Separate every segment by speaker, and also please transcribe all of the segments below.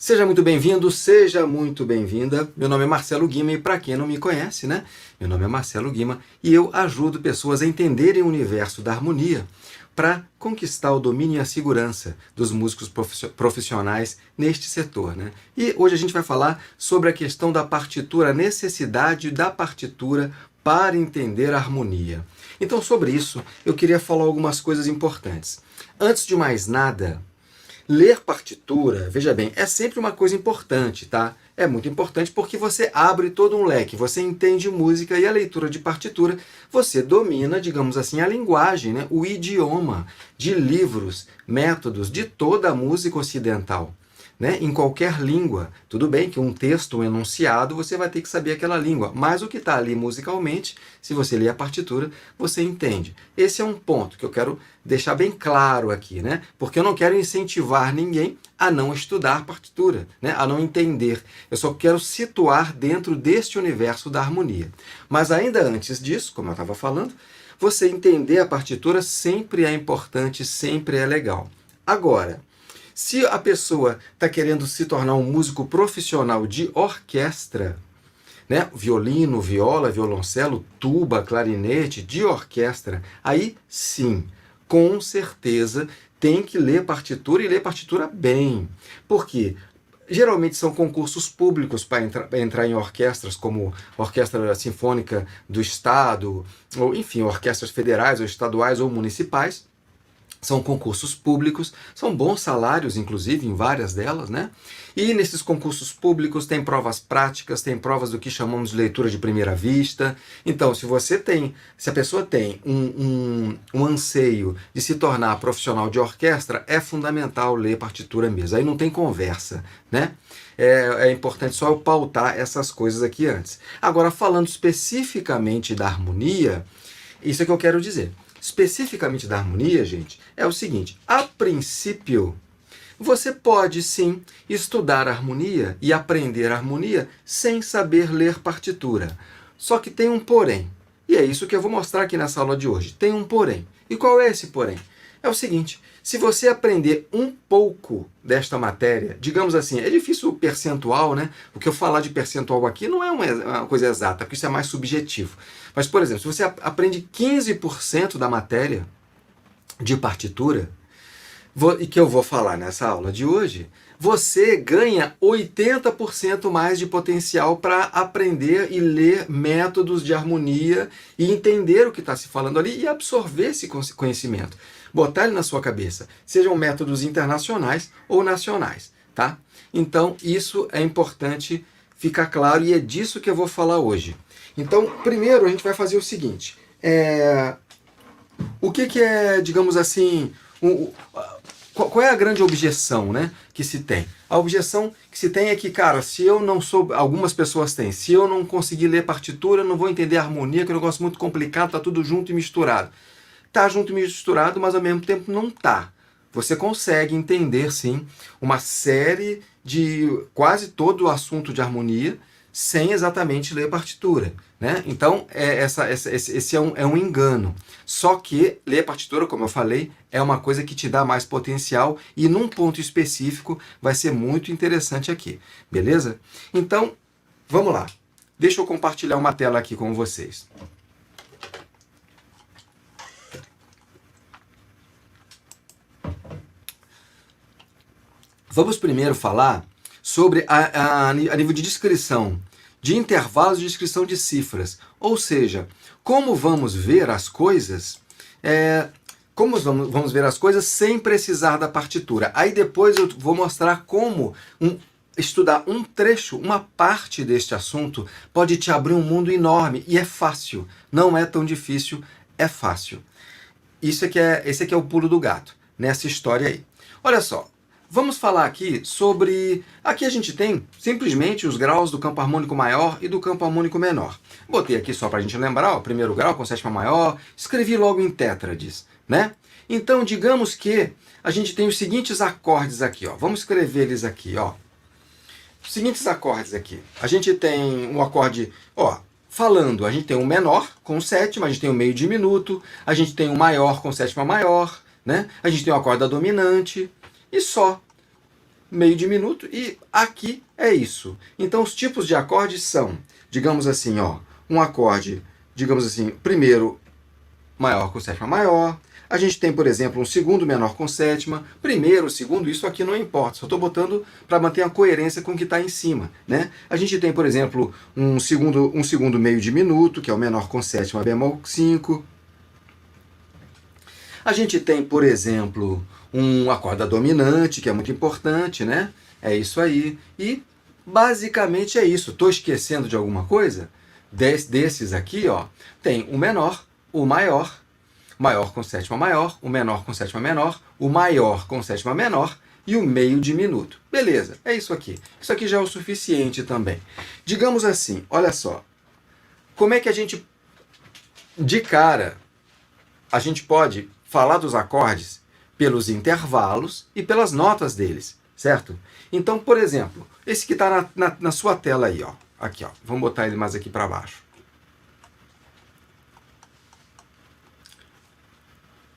Speaker 1: Seja muito bem-vindo, seja muito bem-vinda. Meu nome é Marcelo Guima e para quem não me conhece, né? Meu nome é Marcelo Guima e eu ajudo pessoas a entenderem o universo da harmonia para conquistar o domínio e a segurança dos músicos profissionais neste setor, né? E hoje a gente vai falar sobre a questão da partitura, a necessidade da partitura para entender a harmonia. Então, sobre isso, eu queria falar algumas coisas importantes. Antes de mais nada, ler partitura, veja bem, é sempre uma coisa importante, tá? É muito importante porque você abre todo um leque, você entende música e a leitura de partitura, você domina, digamos assim, a linguagem, né? O idioma de livros, métodos de toda a música ocidental. Né? Em qualquer língua. Tudo bem que um texto, um enunciado, você vai ter que saber aquela língua, mas o que está ali musicalmente, se você ler a partitura, você entende. Esse é um ponto que eu quero deixar bem claro aqui, né? Porque eu não quero incentivar ninguém a não estudar partitura, né? A não entender. Eu só quero situar dentro deste universo da harmonia. Mas ainda antes disso, como eu estava falando, você entender a partitura sempre é importante, sempre é legal. Agora, se a pessoa está querendo se tornar um músico profissional de orquestra, né? Violino, viola, violoncelo, tuba, clarinete, de orquestra, aí sim, com certeza tem que ler partitura e ler partitura bem. Por quê? Geralmente são concursos públicos para entrar em orquestras, como Orquestra Sinfônica do Estado, ou enfim, orquestras federais ou estaduais ou municipais. São concursos públicos, são bons salários, inclusive, em várias delas, né? E nesses concursos públicos tem provas práticas, tem provas do que chamamos de leitura de primeira vista. Então, se a pessoa tem um anseio de se tornar profissional de orquestra, é fundamental ler partitura mesmo. Aí não tem conversa, né? É importante só eu pautar essas coisas aqui antes. Agora, falando especificamente da harmonia, isso é que eu quero dizer. Especificamente da harmonia, gente, é o seguinte: a princípio, você pode sim estudar harmonia e aprender harmonia sem saber ler partitura. Só que tem um porém. E é isso que eu vou mostrar aqui nessa aula de hoje. Tem um porém. E qual é esse porém? É o seguinte: se você aprender um pouco desta matéria, digamos assim, é difícil o percentual, né? O que eu falar de percentual aqui não é uma coisa exata, porque isso é mais subjetivo. Mas, por exemplo, se você aprende 15% da matéria de partitura, e que eu vou falar nessa aula de hoje, você ganha 80% mais de potencial para aprender e ler métodos de harmonia e entender o que está se falando ali e absorver esse conhecimento. Botar ele na sua cabeça, sejam métodos internacionais ou nacionais, tá? Então, isso é importante ficar claro e é disso que eu vou falar hoje. Então, primeiro a gente vai fazer o seguinte, o que é, digamos assim, qual é a grande objeção, né, que se tem? A objeção que se tem é que, cara, se eu não sou, algumas pessoas têm, se eu não conseguir ler partitura, eu não vou entender a harmonia, que é um negócio muito complicado, tá tudo junto e misturado. Tá junto e misturado, mas ao mesmo tempo não tá. Você consegue entender, sim, uma série de quase todo o assunto de harmonia sem exatamente ler partitura, né? Então, esse é um engano. Só que ler partitura, como eu falei, é uma coisa que te dá mais potencial e num ponto específico vai ser muito interessante aqui, beleza? Então, vamos lá. Deixa eu compartilhar uma tela aqui com vocês. Vamos primeiro falar sobre a nível de descrição, de intervalos de descrição de cifras. Ou seja, como vamos ver as coisas, vamos ver as coisas sem precisar da partitura. Aí depois eu vou mostrar como estudar um trecho, uma parte deste assunto, pode te abrir um mundo enorme. E é fácil, não é tão difícil, é fácil. Esse aqui é o pulo do gato, nessa história aí. Olha só. Vamos falar aqui sobre... Aqui a gente tem simplesmente os graus do campo harmônico maior e do campo harmônico menor. Botei aqui só para a gente lembrar, o primeiro grau com sétima maior, escrevi logo em tétrades, né? Então, digamos que a gente tem os seguintes acordes aqui, ó. Vamos escrever eles aqui, ó. Os seguintes acordes aqui. A gente tem um acorde, ó, falando, a gente tem um menor com sétima, a gente tem um meio diminuto, a gente tem um maior com sétima maior, né? A gente tem o acorde da dominante... E só. meio diminuto, e aqui é isso. Então, os tipos de acordes são, digamos assim, ó, um acorde, digamos assim, primeiro maior com sétima maior. A gente tem, por exemplo, um segundo menor com sétima, primeiro, segundo, isso aqui não importa, só estou botando para manter a coerência com o que está em cima, né? A gente tem, por exemplo, um segundo meio diminuto, que é o menor com sétima bemol 5. A gente tem, por exemplo, uma corda dominante, que é muito importante, né? É isso aí. E basicamente é isso. Estou esquecendo de alguma coisa? Desses aqui, ó, tem o menor, o maior com sétima maior, o menor com sétima menor, o maior com sétima menor e o meio diminuto. Beleza, é isso aqui. Isso aqui já é o suficiente também. Digamos assim, olha só, como é que a gente, de cara, a gente pode falar dos acordes pelos intervalos e pelas notas deles, certo? Então, por exemplo, esse que está na sua tela aí, ó. Aqui, ó. Vamos botar ele mais aqui para baixo.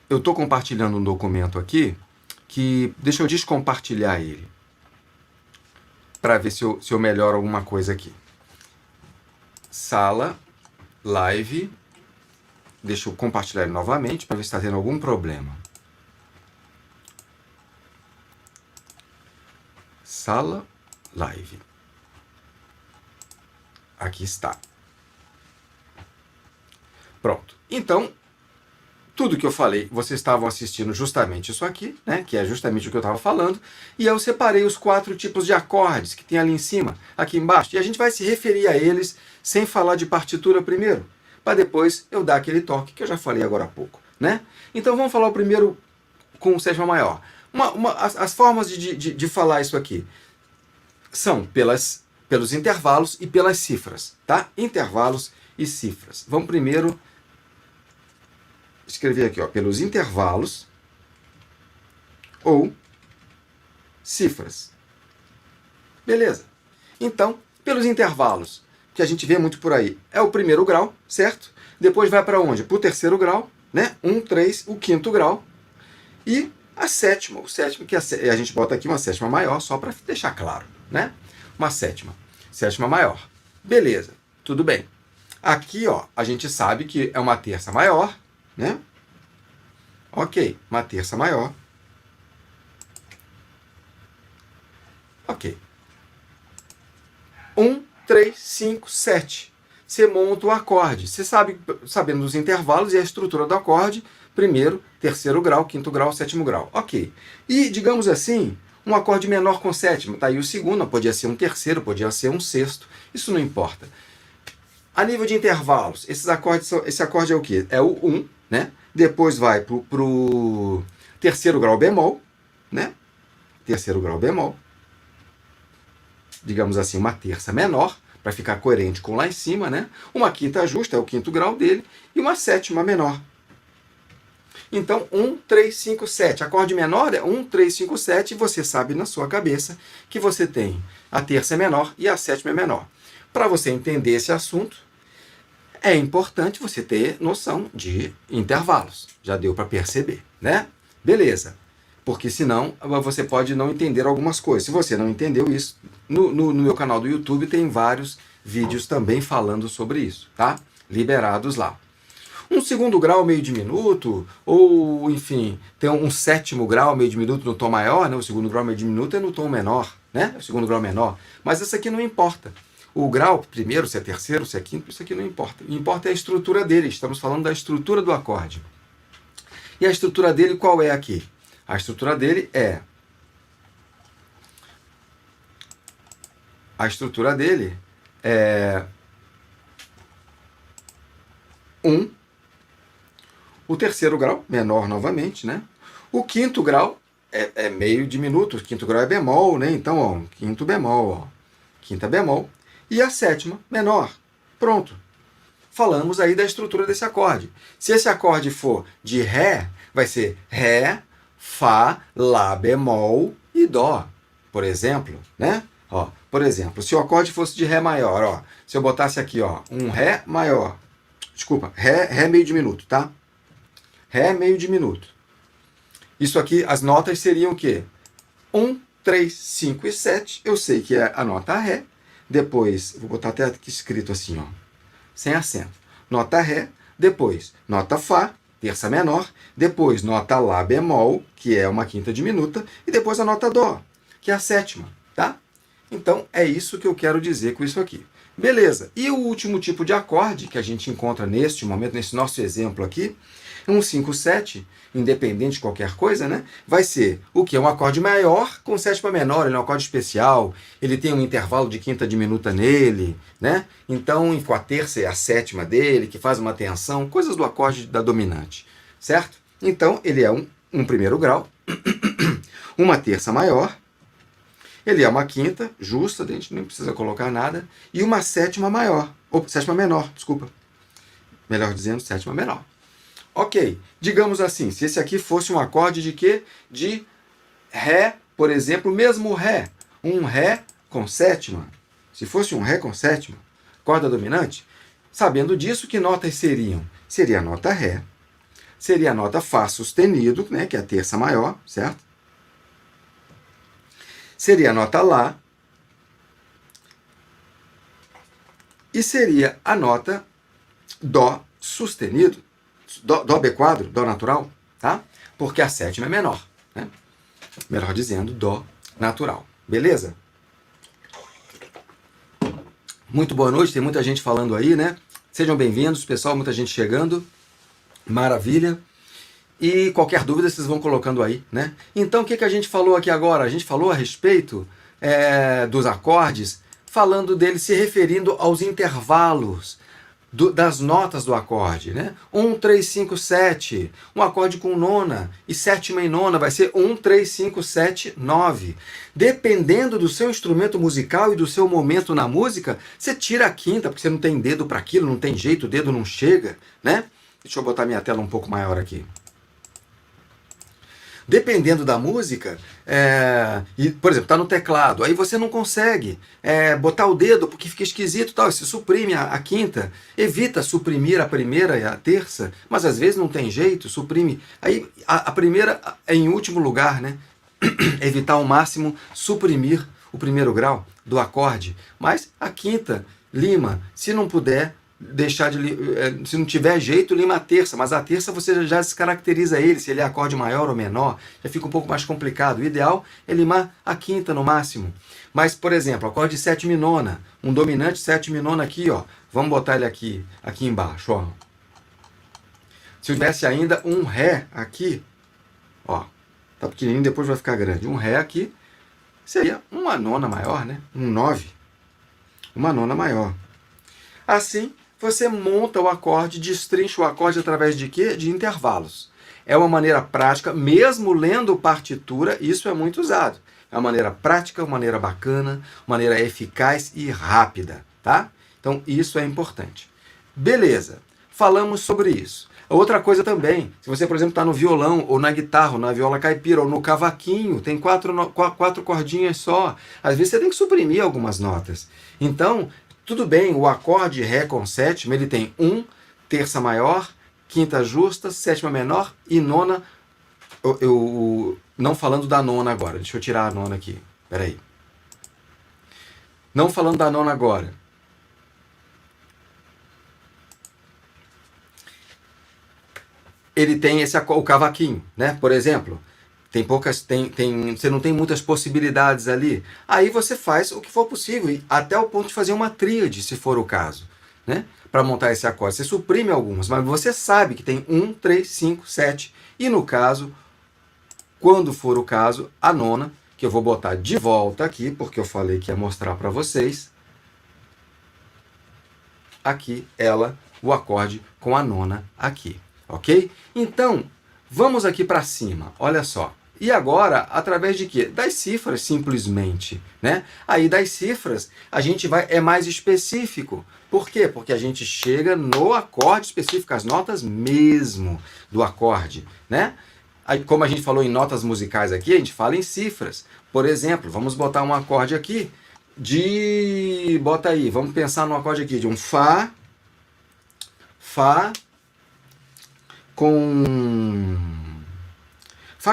Speaker 1: Eu estou compartilhando um documento aqui que... Deixa eu descompartilhar ele para ver se eu melhoro alguma coisa aqui. Sala, live. Deixa eu compartilhar ele novamente para ver se está tendo algum problema. Sala, live. Aqui está. Pronto. Então, tudo que eu falei, vocês estavam assistindo justamente isso aqui, né? Que é justamente o que eu estava falando. E eu separei os 4 tipos de acordes que tem ali em cima, aqui embaixo. E a gente vai se referir a eles sem falar de partitura primeiro, para depois eu dar aquele toque que eu já falei agora há pouco, né? Então vamos falar o primeiro com sétima maior. As formas de falar isso aqui são pelos intervalos e pelas cifras, tá? Intervalos e cifras. Vamos primeiro escrever aqui, ó, pelos intervalos ou cifras. Beleza. Então, pelos intervalos, que a gente vê muito por aí, é o primeiro grau, certo? Depois vai para onde? Para o terceiro grau, né? 1, 3, o quinto grau. E a sétima, o sétimo, que a gente bota aqui uma sétima maior, só para deixar claro, né? Uma sétima maior. Beleza, tudo bem. Aqui, ó, a gente sabe que é uma terça maior, né? Ok, uma terça maior. Ok. 1, 3, 5, 7. Você monta o acorde. Você sabe, sabendo dos intervalos e a estrutura do acorde, primeiro, terceiro grau, quinto grau, sétimo grau. Ok. E, digamos assim, um acorde menor com sétima. Tá aí o segundo, podia ser um terceiro, podia ser um sexto. Isso não importa. A nível de intervalos, esse acorde é o quê? É o 1, né? Depois vai pro terceiro grau bemol, né? Terceiro grau bemol. Digamos assim, uma terça menor, para ficar coerente com lá em cima, né? Uma quinta justa, é o quinto grau dele, e uma sétima menor. Então, 1, 3, 5, 7. Acorde menor é 1, 3, 5, 7, e você sabe na sua cabeça que você tem a terça é menor e a sétima é menor. Para você entender esse assunto, é importante você ter noção de intervalos. Já deu para perceber, né? Beleza. Porque senão você pode não entender algumas coisas. Se você não entendeu isso, no meu canal do YouTube tem vários vídeos também falando sobre isso, tá? Liberados lá. Um segundo grau meio diminuto, ou enfim, tem um sétimo grau meio diminuto no tom maior, né? O segundo grau meio diminuto é no tom menor, né? O segundo grau menor. Mas isso aqui não importa. O grau, primeiro, se é terceiro, se é quinto, isso aqui não importa. O que importa é a estrutura dele. Estamos falando da estrutura do acorde. E a estrutura dele qual é aqui? A estrutura dele é... A estrutura dele é... 1. O terceiro grau, menor novamente, né? O quinto grau é meio diminuto. O quinto grau é bemol, né? Então, ó, quinto bemol, ó. Quinta bemol. E a sétima, menor. Pronto. Falamos aí da estrutura desse acorde. Se esse acorde for de Ré, vai ser Ré, Fá, Lá bemol e Dó, por exemplo, né? Ó, por exemplo, se o acorde fosse de Ré maior, ó, se eu botasse aqui, ó, um Ré maior, desculpa, Ré meio diminuto, tá? Ré meio diminuto. Isso aqui, as notas seriam o quê? 1, 3, 5 e 7, eu sei que é a nota Ré. Depois, vou botar até aqui escrito assim, ó, sem acento. Nota Ré, depois nota Fá, terça menor, depois nota Lá bemol, que é uma quinta diminuta, e depois a nota Dó, que é a sétima, tá? Então, é isso que eu quero dizer com isso aqui. Beleza, e o último tipo de acorde que a gente encontra neste momento, nesse nosso exemplo aqui, um 5-7, independente de qualquer coisa, né? Vai ser o que? Um acorde maior com sétima menor, ele é um acorde especial, ele tem um intervalo de quinta diminuta nele, né? Então, com a terça e a sétima dele, que faz uma tensão, coisas do acorde da dominante, certo? Então, ele é um primeiro grau, uma terça maior, ele é uma quinta justa, a gente nem precisa colocar nada, e uma sétima maior, ou sétima menor, desculpa. Melhor dizendo, sétima menor. Ok, digamos assim, se esse aqui fosse um acorde de quê? De Ré, por exemplo, mesmo Ré. Um Ré com sétima. Se fosse um Ré com sétima, corda dominante, sabendo disso, que notas seriam? Seria a nota Ré, seria a nota Fá sustenido, né, que é a terça maior, certo? Seria a nota Lá e seria a nota Dó sustenido. Dó B quadro, Dó natural, tá? Porque a sétima é menor, né? Melhor dizendo, Dó natural. Beleza? Muito boa noite, tem muita gente falando aí, né? Sejam bem-vindos, pessoal, muita gente chegando. Maravilha. E qualquer dúvida vocês vão colocando aí, né? Então, o que a gente falou aqui agora? A gente falou a respeito dos acordes, falando deles, se referindo aos intervalos das notas do acorde, né? 1, 3, 5, 7. Um acorde com nona e sétima e nona vai ser 1, 3, 5, 7, 9. Dependendo do seu instrumento musical e do seu momento na música, você tira a quinta, porque você não tem dedo para aquilo, não tem jeito, o dedo não chega, né? Deixa eu botar minha tela um pouco maior aqui. Dependendo da música, por exemplo, está no teclado, aí você não consegue botar o dedo porque fica esquisito, tal, você suprime a quinta, evita suprimir a primeira e a terça, mas às vezes não tem jeito, suprime. Aí a primeira é em último lugar, né? Evitar ao máximo suprimir o primeiro grau do acorde, mas a quinta lima, se não puder, se não tiver jeito, lima a terça, mas a terça você já descaracteriza ele, se ele é acorde maior ou menor, já fica um pouco mais complicado. O ideal é limar a quinta no máximo. Mas, por exemplo, acorde sétima e nona, um dominante sétima e nona aqui, ó, vamos botar ele aqui embaixo, ó. Se eu tivesse ainda um Ré aqui, ó, tá pequenininho, depois vai ficar grande, um Ré aqui, seria uma nona maior, né? Um 9, uma nona maior. Assim, você monta o acorde, destrincha o acorde através de quê? De intervalos. É uma maneira prática, mesmo lendo partitura, isso é muito usado. É uma maneira prática, uma maneira bacana, uma maneira eficaz e rápida, tá? Então, isso é importante. Beleza, falamos sobre isso. Outra coisa também, se você, por exemplo, está no violão, ou na guitarra, ou na viola caipira, ou no cavaquinho, tem quatro cordinhas só. Às vezes você tem que suprimir algumas notas. Então, tudo bem, o acorde Ré com sétima, ele tem 1, terça maior, quinta justa, sétima menor e nona. Eu não falando da nona agora, deixa eu tirar a nona aqui, peraí. Não falando da nona agora. Ele tem o cavaquinho, né? Por exemplo, você não tem muitas possibilidades ali. Aí você faz o que for possível, até o ponto de fazer uma tríade, se for o caso, né? Para montar esse acorde. Você suprime algumas, mas você sabe que tem 1, 3, 5, 7. E no caso, quando for o caso, a nona, que eu vou botar de volta aqui, porque eu falei que ia mostrar para vocês. Aqui, o acorde com a nona aqui, ok? Então, vamos aqui para cima, olha só. E agora, através de quê? Das cifras, simplesmente, né? Aí das cifras, a gente é mais específico. Por quê? Porque a gente chega no acorde específico, as notas mesmo do acorde, né? Aí, como a gente falou em notas musicais aqui, a gente fala em cifras. Por exemplo, vamos botar um acorde aqui bota aí, vamos pensar num acorde aqui de um Fá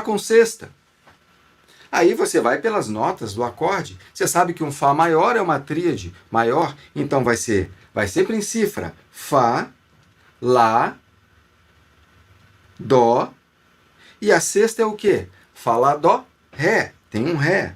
Speaker 1: com sexta. Aí você vai pelas notas do acorde. Você sabe que um Fá maior é uma tríade maior, então vai sempre em cifra. Fá, Lá, Dó. E a sexta é o quê? Fá, Lá, Dó, Ré. Tem um Ré.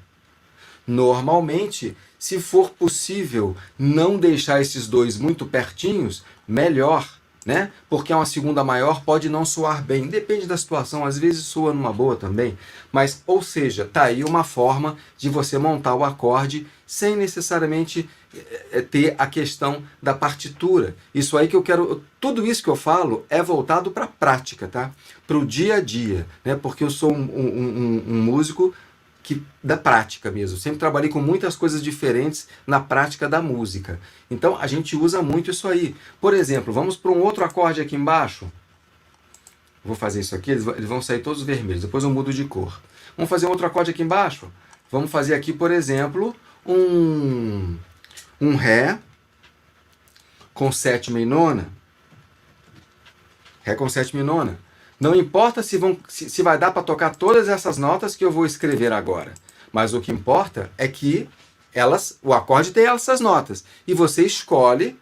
Speaker 1: Normalmente, se for possível não deixar esses dois muito pertinhos, melhor, né? Porque uma segunda maior pode não soar bem. Depende da situação, às vezes soa numa boa também. Mas, ou seja, tá aí uma forma de você montar o acorde sem necessariamente ter a questão da partitura. Isso aí que eu quero... Tudo isso que eu falo é voltado para a prática, tá? Para o dia a dia, né? Porque eu sou um músico da prática mesmo. Sempre trabalhei com muitas coisas diferentes na prática da música. Então a gente usa muito isso aí. Por exemplo, vamos para um outro acorde aqui embaixo. Vou fazer isso aqui, eles vão sair todos vermelhos. Depois eu mudo de cor. Vamos fazer um outro acorde aqui embaixo. Vamos fazer aqui, por exemplo, um Ré com sétima e nona. Ré com sétima e nona. Não importa se vai dar para tocar todas essas notas que eu vou escrever agora. Mas o que importa é que o acorde tem essas notas. E você escolhe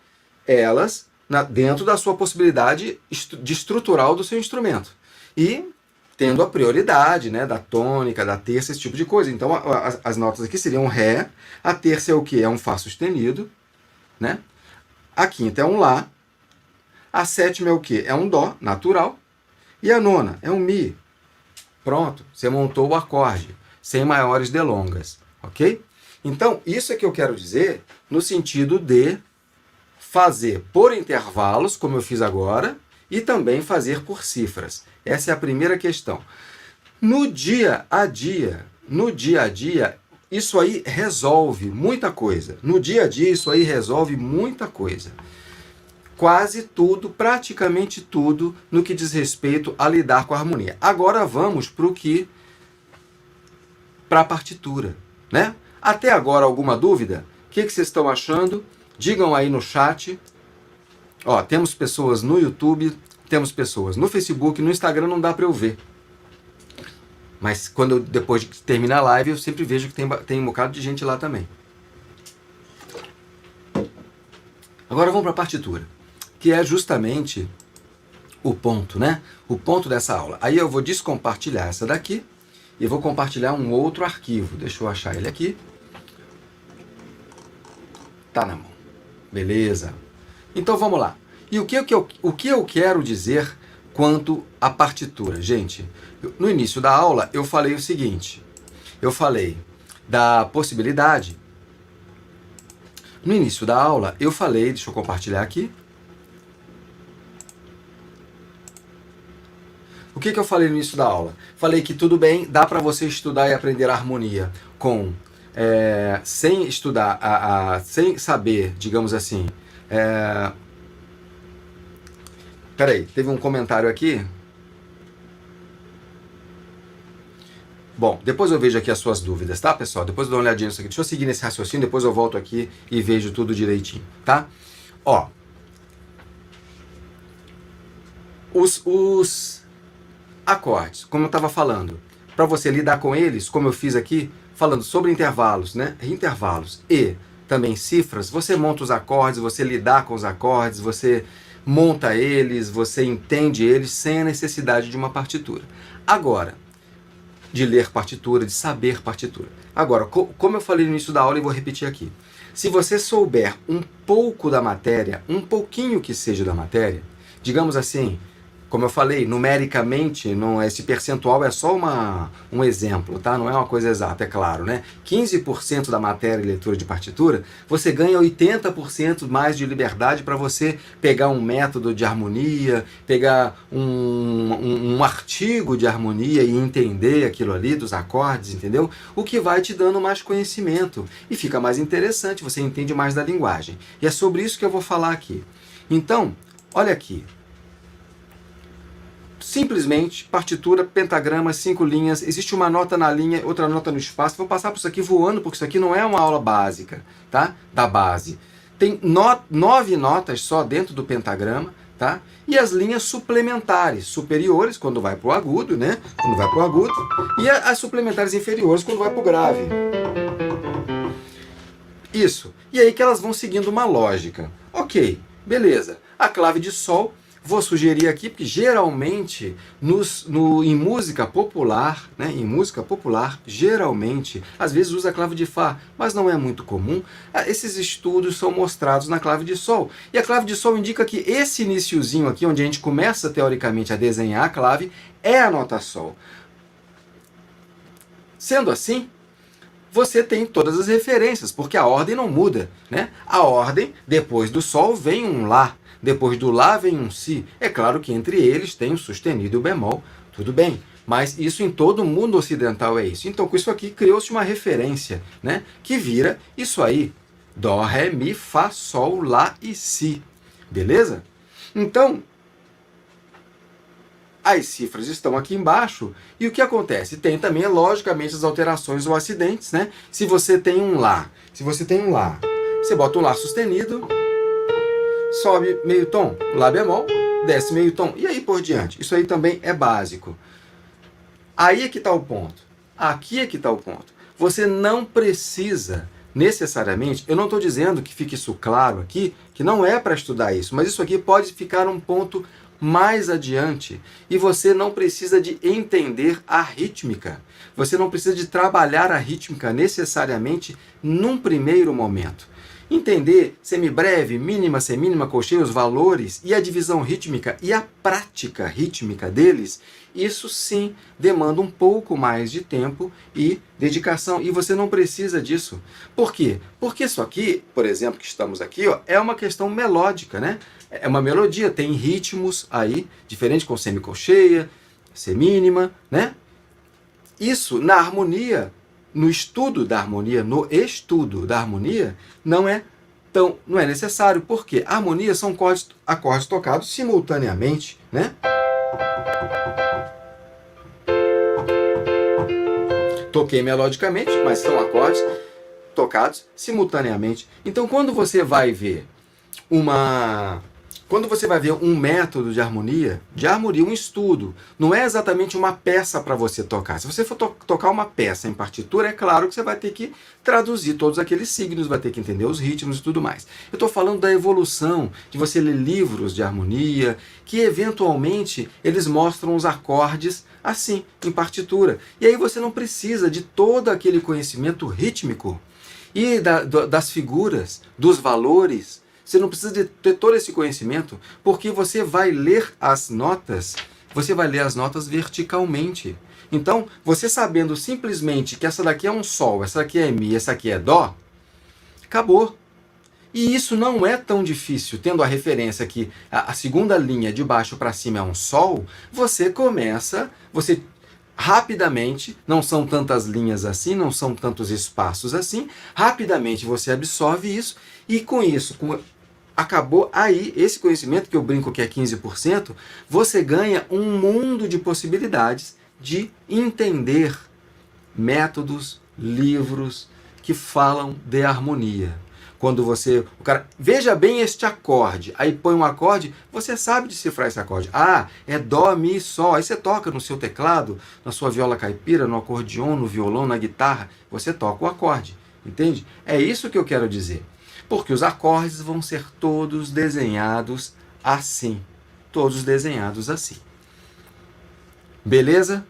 Speaker 1: elas dentro da sua possibilidade de estrutural do seu instrumento. E tendo a prioridade, né, da tônica, da terça, esse tipo de coisa. Então as notas aqui seriam Ré. A terça é o quê? É um Fá sustenido. Né? A quinta é um Lá. A sétima é o quê? É um Dó natural. E a nona é um Mi. Pronto, você montou o acorde, sem maiores delongas, ok? Então, isso é que eu quero dizer no sentido de fazer por intervalos, como eu fiz agora, e também fazer por cifras. Essa é a primeira questão. No dia a dia, isso aí resolve muita coisa. No dia a dia, isso aí resolve muita coisa. Quase tudo, praticamente tudo, no que diz respeito a lidar com a harmonia. Agora vamos para a partitura, né? Até agora, alguma dúvida? O que vocês estão achando? Digam aí no chat. Ó, temos pessoas no YouTube, temos pessoas no Facebook, no Instagram não dá para eu ver. Mas depois de terminar a live, eu sempre vejo que tem um bocado de gente lá também. Agora vamos para a partitura, que é justamente o ponto, né? O ponto dessa aula. Aí eu vou descompartilhar essa daqui e vou compartilhar um outro arquivo. Deixa eu achar ele aqui. Tá na mão. Beleza. Então vamos lá. E o que eu quero dizer quanto à partitura? Gente, no início da aula eu falei o seguinte. Eu falei da possibilidade. No início da aula eu falei, deixa eu compartilhar aqui. O que eu falei no início da aula? Falei que tudo bem, dá para você estudar e aprender a harmonia sem estudar, sem saber, digamos assim. Peraí, teve um comentário aqui. Bom, depois eu vejo aqui as suas dúvidas, tá, pessoal? Depois eu dou uma olhadinha nisso aqui. Deixa eu seguir nesse raciocínio, depois eu volto aqui e vejo tudo direitinho, tá? Ó. Os acordes, como eu estava falando, para você lidar com eles, como eu fiz aqui, falando sobre intervalos, né? Intervalos e também cifras, você monta os acordes, você lidar com os acordes, você monta eles, você entende eles sem a necessidade de uma partitura. Agora, de ler partitura, de saber partitura. Agora, como eu falei no início da aula e vou repetir aqui, se você souber um pouco da matéria, um pouquinho que seja da matéria, digamos assim, como eu falei, numericamente, esse percentual é só um exemplo, tá? Não é uma coisa exata, é claro, né? 15% da matéria e leitura de partitura, você ganha 80% mais de liberdade para você pegar um método de harmonia, pegar um artigo de harmonia e entender aquilo ali, dos acordes, entendeu? O que vai te dando mais conhecimento e fica mais interessante, você entende mais da linguagem. E é sobre isso que eu vou falar aqui. Então, olha aqui. Simplesmente, partitura, pentagrama, 5 linhas, existe uma nota na linha, outra nota no espaço. Vou passar por isso aqui voando, porque isso aqui não é uma aula básica, tá? Da base. Tem 9 notas só dentro do pentagrama, tá? E as linhas suplementares, superiores, quando vai para o agudo, né? Quando vai para o agudo, e as suplementares inferiores, quando vai para o grave. Isso. E aí que elas vão seguindo uma lógica. Ok, beleza. A clave de Sol, vou sugerir aqui, porque geralmente em música popular, né, em música popular, geralmente, às vezes usa a clave de Fá, mas não é muito comum. Esses estudos são mostrados na clave de Sol. E a clave de Sol indica que esse iniciozinho aqui, onde a gente começa teoricamente a desenhar a clave, é a nota Sol. Sendo assim, você tem todas as referências, porque a ordem não muda, né? A ordem, depois do Sol vem um Lá, depois do Lá vem um Si. É claro que entre eles tem o sustenido e o bemol, tudo bem, mas isso em todo o mundo ocidental é isso. Então com isso aqui criou-se uma referência, né? Que vira isso aí, Dó, Ré, Mi, Fá, Sol, Lá e Si, beleza? Então, as cifras estão aqui embaixo, e o que acontece? Tem também, logicamente, as alterações ou acidentes, né? Se você tem um Lá, você bota um Lá sustenido, sobe meio tom, Lá bemol, desce meio tom, e aí por diante. Isso aí também é básico. Aí é que está o ponto. Aqui é que está o ponto. Você não precisa, necessariamente, eu não estou dizendo que fique isso claro aqui, que não é para estudar isso, mas isso aqui pode ficar um ponto mais adiante, e você não precisa de entender a rítmica. Você não precisa de trabalhar a rítmica necessariamente num primeiro momento. Entender semibreve, mínima, semínima, colcheia, os valores e a divisão rítmica e a prática rítmica deles, isso sim demanda um pouco mais de tempo e dedicação, e você não precisa disso. Por quê? Porque isso aqui, por exemplo, que estamos aqui, ó, é uma questão melódica, né? É uma melodia, tem ritmos aí, diferente com semicolcheia, semínima, né? Isso na harmonia, no estudo da harmonia, não é necessário, porque harmonia são acordes tocados simultaneamente, né? Toquei melodicamente, mas são acordes tocados simultaneamente. Então, quando você vai ver um método de harmonia, um estudo, não é exatamente uma peça para você tocar. Se você for tocar uma peça em partitura, é claro que você vai ter que traduzir todos aqueles signos, vai ter que entender os ritmos e tudo mais. Eu estou falando da evolução, de você ler livros de harmonia, que eventualmente eles mostram os acordes assim, em partitura. E aí você não precisa de todo aquele conhecimento rítmico e das figuras, dos valores. Você não precisa de ter todo esse conhecimento, porque você vai ler as notas verticalmente. Então, você sabendo simplesmente que essa daqui é um Sol, essa daqui é Mi, essa aqui é Dó, acabou. E isso não é tão difícil, tendo a referência que a segunda linha de baixo para cima é um Sol, você rapidamente, não são tantas linhas assim, não são tantos espaços assim, rapidamente você absorve isso, e com isso, acabou aí, esse conhecimento que eu brinco que é 15%, você ganha um mundo de possibilidades de entender métodos, livros que falam de harmonia. Quando o cara, veja bem este acorde, aí põe um acorde, você sabe decifrar esse acorde. Ah, é Dó, Mi, Sol. Aí você toca no seu teclado, na sua viola caipira, no acordeon, no violão, na guitarra, você toca o acorde, entende? É isso que eu quero dizer. Porque os acordes vão ser todos desenhados assim. Todos desenhados assim. Beleza?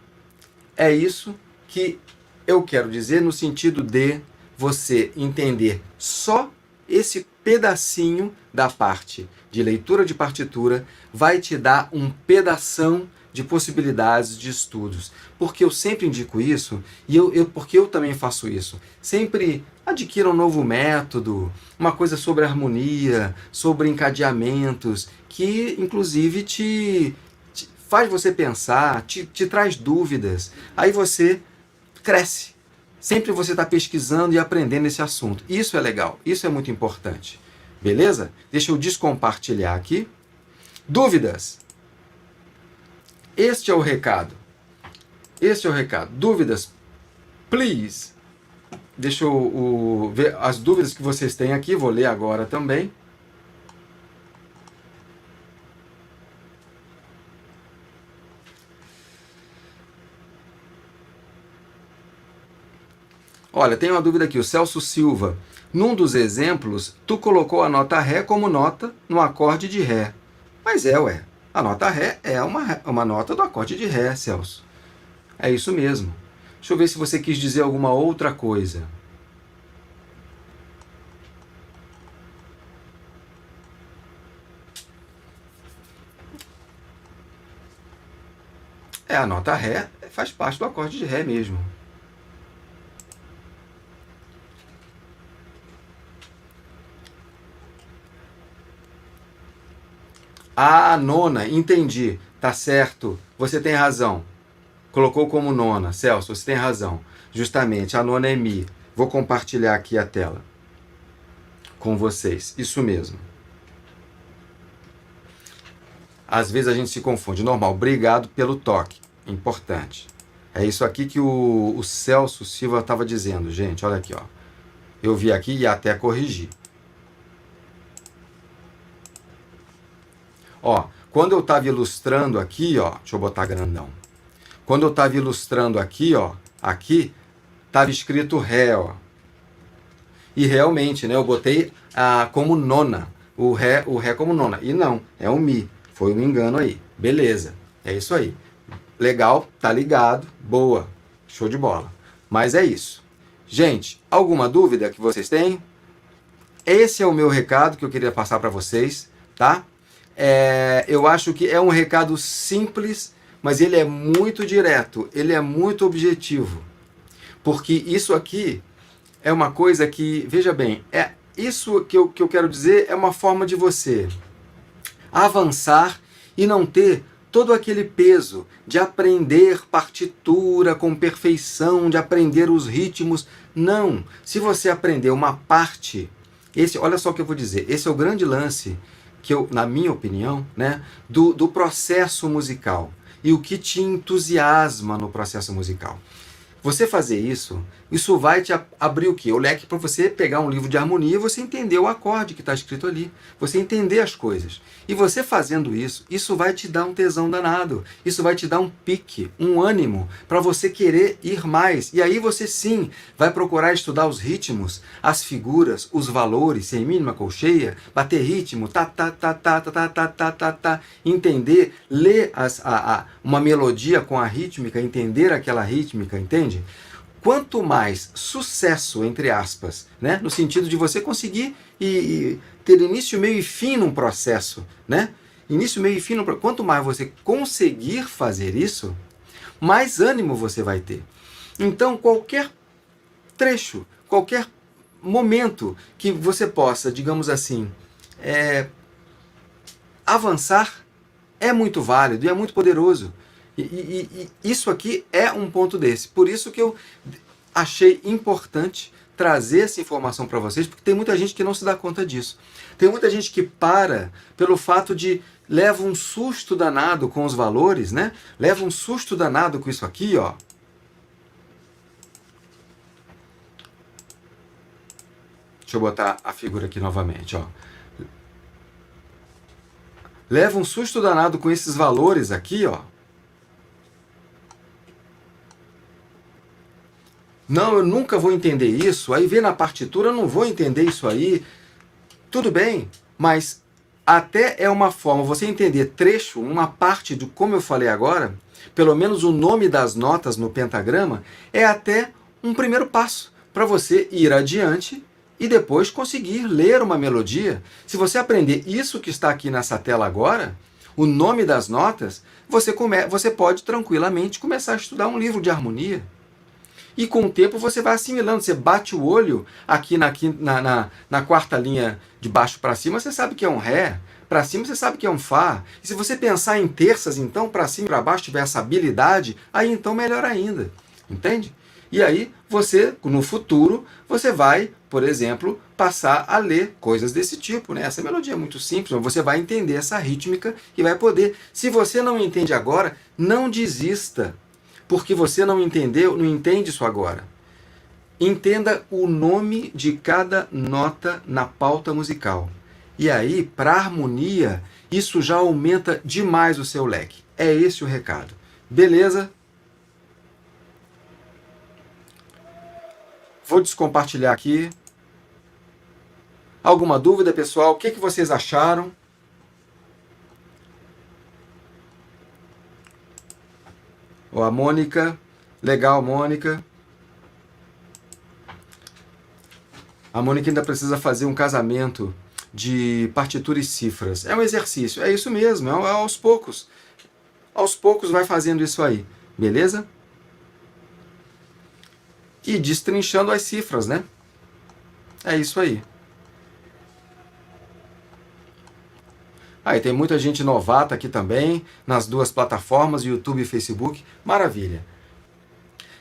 Speaker 1: É isso que eu quero dizer no sentido de você entender só esse pedacinho da parte de leitura de partitura vai te dar um pedação de possibilidades de estudos. Porque eu sempre indico isso, e porque eu também faço isso. Sempre adquira um novo método, uma coisa sobre harmonia, sobre encadeamentos, que inclusive te faz você pensar, te traz dúvidas. Aí você cresce. Sempre você está pesquisando e aprendendo esse assunto. Isso é legal, isso é muito importante. Beleza? Deixa eu descompartilhar aqui. Dúvidas? Este é o recado. Dúvidas? Please. Deixa eu ver as dúvidas que vocês têm aqui. Vou ler agora também. Olha, tem uma dúvida aqui, o Celso Silva. Num dos exemplos, tu colocou a nota Ré como nota no acorde de Ré. Mas ué. A nota Ré é uma nota do acorde de Ré, Celso. É isso mesmo. Deixa eu ver se você quis dizer alguma outra coisa. A nota Ré faz parte do acorde de Ré mesmo. Ah, nona, entendi. Tá certo. Você tem razão. Colocou como nona. Celso, você tem razão. Justamente, a nona é Mi. Vou compartilhar aqui a tela com vocês. Isso mesmo. Às vezes a gente se confunde. Normal. Obrigado pelo toque. Importante. É isso aqui que o Celso Silva estava dizendo, gente. Olha aqui, ó. Eu vi aqui e até corrigi. Ó, quando eu estava ilustrando aqui, ó, deixa eu botar grandão. Quando eu estava ilustrando aqui, ó, aqui estava escrito Ré, ó. E realmente, né, eu botei como nona, o ré como nona. E não, é o Mi. Foi um engano aí. Beleza, é isso aí. Legal, tá ligado, boa, show de bola. Mas é isso. Gente, alguma dúvida que vocês têm? Esse é o meu recado que eu queria passar para vocês, tá? Eu acho que é um recado simples, mas ele é muito direto, ele é muito objetivo. Porque isso aqui é uma coisa que, veja bem, isso que eu quero dizer é uma forma de você avançar e não ter todo aquele peso de aprender partitura com perfeição, de aprender os ritmos. Não, se você aprender uma parte, olha só o que eu vou dizer, esse é o grande lance que na minha opinião, né, do processo musical e o que te entusiasma no processo musical. Você fazer isso vai te abrir o quê? O leque para você pegar um livro de harmonia e você entender o acorde que está escrito ali. Você entender as coisas. E você fazendo isso vai te dar um tesão danado. Isso vai te dar um pique, um ânimo para você querer ir mais. E aí você sim vai procurar estudar os ritmos, as figuras, os valores, sem mínima colcheia, bater ritmo, entender, ler uma melodia com a rítmica, entender aquela rítmica, entende? Quanto mais sucesso, entre aspas, né? No sentido de você conseguir ter início, meio e fim num processo, né? Início, meio e fim num processo. Quanto mais você conseguir fazer isso, mais ânimo você vai ter. Então, qualquer trecho, qualquer momento que você possa, digamos assim, avançar, é muito válido e é muito poderoso. E isso aqui é um ponto desse. Por isso que eu achei importante trazer essa informação para vocês, porque tem muita gente que não se dá conta disso. Tem muita gente que para pelo fato de leva um susto danado com os valores, né? Leva um susto danado com isso aqui, ó. Deixa eu botar a figura aqui novamente, ó. Leva um susto danado com esses valores aqui, ó. Não, eu nunca vou entender isso. Aí vê na partitura, eu não vou entender isso aí. Tudo bem, mas até é uma forma, você entender trecho, uma parte de como eu falei agora, pelo menos o nome das notas no pentagrama, é até um primeiro passo para você ir adiante e depois conseguir ler uma melodia. Se você aprender isso que está aqui nessa tela agora, o nome das notas, você pode tranquilamente começar a estudar um livro de harmonia. E com o tempo você vai assimilando, você bate o olho aqui na quarta linha de baixo para cima, você sabe que é um Ré, para cima você sabe que é um Fá. E se você pensar em terças, então, para cima e para baixo, tiver essa habilidade, aí então melhor ainda, entende? E aí você, no futuro, você vai, por exemplo, passar a ler coisas desse tipo, né? Essa melodia é muito simples, mas você vai entender essa rítmica e vai poder. Se você não entende agora, não desista. Porque você não entendeu, não entende isso agora. Entenda o nome de cada nota na pauta musical. E aí, para harmonia, isso já aumenta demais o seu leque. É esse o recado. Beleza? Vou descompartilhar aqui. Alguma dúvida, pessoal? O que vocês acharam? Ó, a Mônica. Legal, Mônica. A Mônica ainda precisa fazer um casamento de partitura e cifras. É um exercício, é isso mesmo, é aos poucos. Aos poucos vai fazendo isso aí, beleza? E destrinchando as cifras, né? É isso aí. Aí tem muita gente novata aqui também, nas duas plataformas, YouTube e Facebook. Maravilha.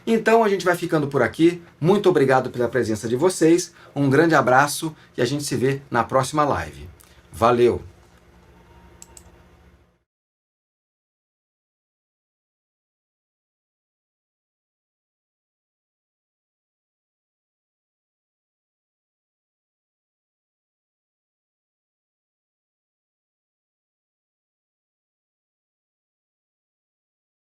Speaker 1: Então a gente vai ficando por aqui. Muito obrigado pela presença de vocês. Um grande abraço e a gente se vê na próxima live. Valeu!